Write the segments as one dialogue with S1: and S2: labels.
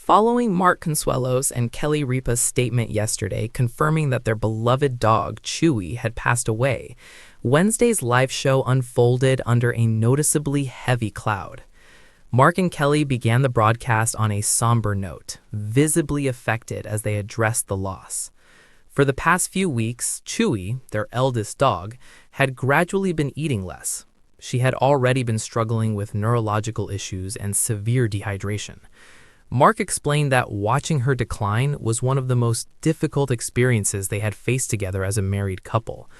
S1: Following Mark Consuelo's and Kelly Ripa's statement yesterday confirming that their beloved dog, Chewy, had passed away, Wednesday's live show unfolded under a noticeably heavy cloud. Mark and Kelly began the broadcast on a somber note, visibly affected as they addressed the loss. For the past few weeks, Chewy, their eldest dog, had gradually been eating less. She had already been struggling with neurological issues and severe dehydration. Mark explained that watching her decline was one of the most difficult experiences they had faced together as a married couple.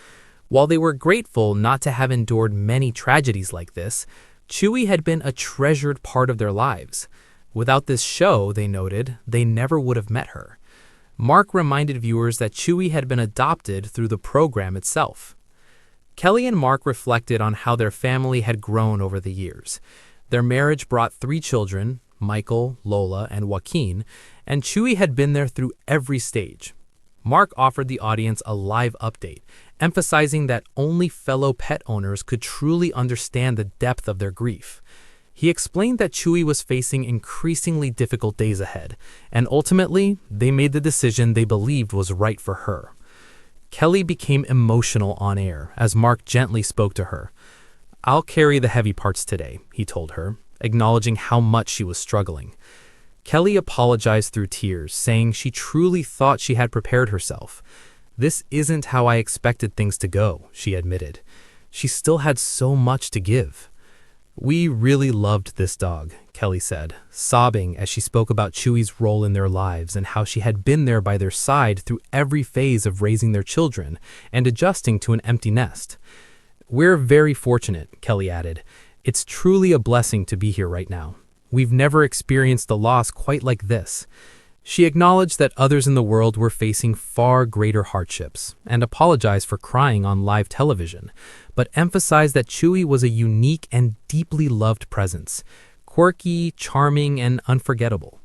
S1: While they were grateful not to have endured many tragedies like this, Chewy had been a treasured part of their lives. Without this show, they noted, they never would have met her. Mark reminded viewers that Chewy had been adopted through the program itself. Kelly and Mark reflected on how their family had grown over the years. Their marriage brought 3 children, Michael, Lola, and Joaquin, and Chewy had been there through every stage. Mark offered the audience a live update, emphasizing that only fellow pet owners could truly understand the depth of their grief. He explained that Chewy was facing increasingly difficult days ahead, and ultimately, they made the decision they believed was right for her. Kelly became emotional on air as Mark gently spoke to her. "I'll carry the heavy parts today," he told her, acknowledging how much she was struggling. Kelly apologized through tears, saying she truly thought she had prepared herself. "This isn't how I expected things to go," she admitted. She still had so much to give. "We really loved this dog," Kelly said, sobbing as she spoke about Chewy's role in their lives and how she had been there by their side through every phase of raising their children and adjusting to an empty nest. "We're very fortunate," Kelly added. "It's truly a blessing to be here right now. We've never experienced a loss quite like this." She acknowledged that others in the world were facing far greater hardships and apologized for crying on live television, but emphasized that Chewy was a unique and deeply loved presence, quirky, charming, and unforgettable.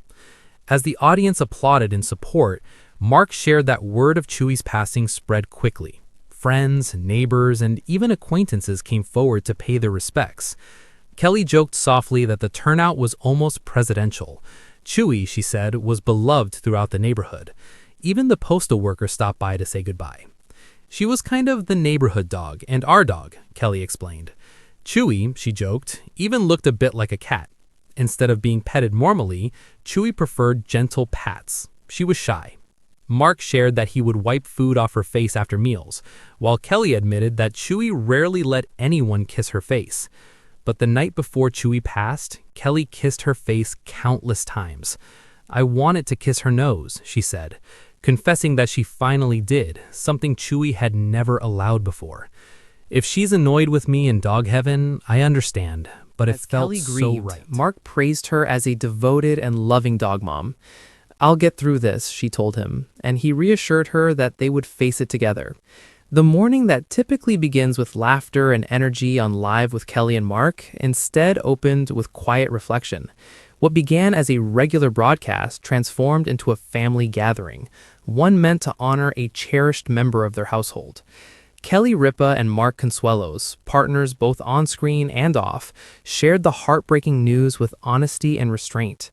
S1: As the audience applauded in support, Mark shared that word of Chewy's passing spread quickly. Friends, neighbors, and even acquaintances came forward to pay their respects. Kelly joked softly that the turnout was almost presidential. Chewy, she said, was beloved throughout the neighborhood. Even the postal worker stopped by to say goodbye. "She was kind of the neighborhood dog and our dog," Kelly explained. Chewy, she joked, even looked a bit like a cat. Instead of being petted normally, Chewy preferred gentle pats. She was shy. Mark shared that he would wipe food off her face after meals, while Kelly admitted that Chewy rarely let anyone kiss her face. But the night before Chewy passed, Kelly kissed her face countless times. "I wanted to kiss her nose," she said, confessing that she finally did, something Chewy had never allowed before. "If she's annoyed with me in dog heaven, I understand, but it felt
S2: Kelly
S1: so
S2: grieved,
S1: right."
S2: Mark praised her as a devoted and loving dog mom. "I'll get through this," she told him, and he reassured her that they would face it together. The morning that typically begins with laughter and energy on Live with Kelly and Mark instead opened with quiet reflection. What began as a regular broadcast transformed into a family gathering, one meant to honor a cherished member of their household. Kelly Ripa and Mark Consuelos, partners both on screen and off, shared the heartbreaking news with honesty and restraint.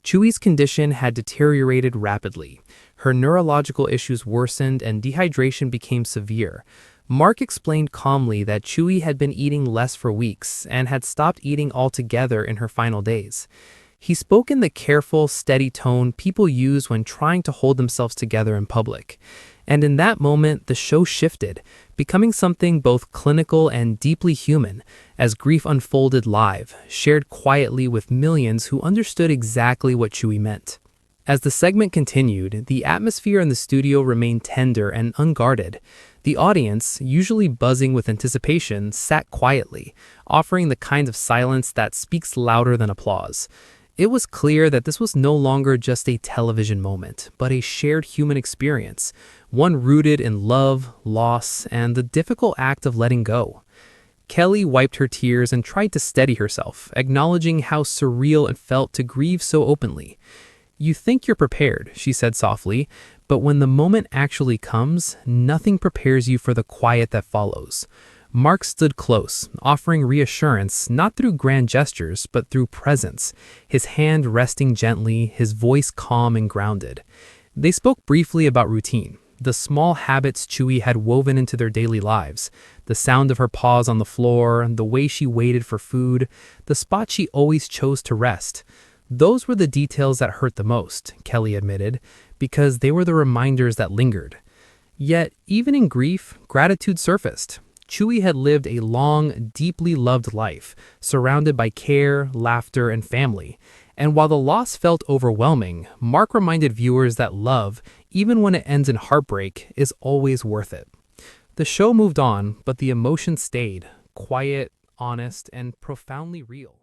S2: Chewy's condition had deteriorated rapidly. Her neurological issues worsened and dehydration became severe. Mark explained calmly that Chewy had been eating less for weeks and had stopped eating altogether in her final days. He spoke in the careful, steady tone people use when trying to hold themselves together in public. And in that moment, the show shifted, becoming something both clinical and deeply human, as grief unfolded live, shared quietly with millions who understood exactly what Chewy meant. As the segment continued, the atmosphere in the studio remained tender and unguarded. The audience, usually buzzing with anticipation, sat quietly, offering the kind of silence that speaks louder than applause. It was clear that this was no longer just a television moment, but a shared human experience, one rooted in love, loss, and the difficult act of letting go. Kelly wiped her tears and tried to steady herself, acknowledging how surreal it felt to grieve so openly. "You think you're prepared," she said softly, "but when the moment actually comes, nothing prepares you for the quiet that follows. Mark stood close, offering reassurance not through grand gestures, but through presence, his hand resting gently, his voice calm and grounded. They spoke briefly about routine, the small habits Chewie had woven into their daily lives, the sound of her paws on the floor, the way she waited for food, the spot she always chose to rest. Those were the details that hurt the most, Kelly admitted, because they were the reminders that lingered. Yet, even in grief, gratitude surfaced. Chewie had lived a long, deeply loved life, surrounded by care, laughter, and family. And while the loss felt overwhelming, Mark reminded viewers that love, even when it ends in heartbreak, is always worth it. The show moved on, but the emotion stayed, quiet, honest, and profoundly real.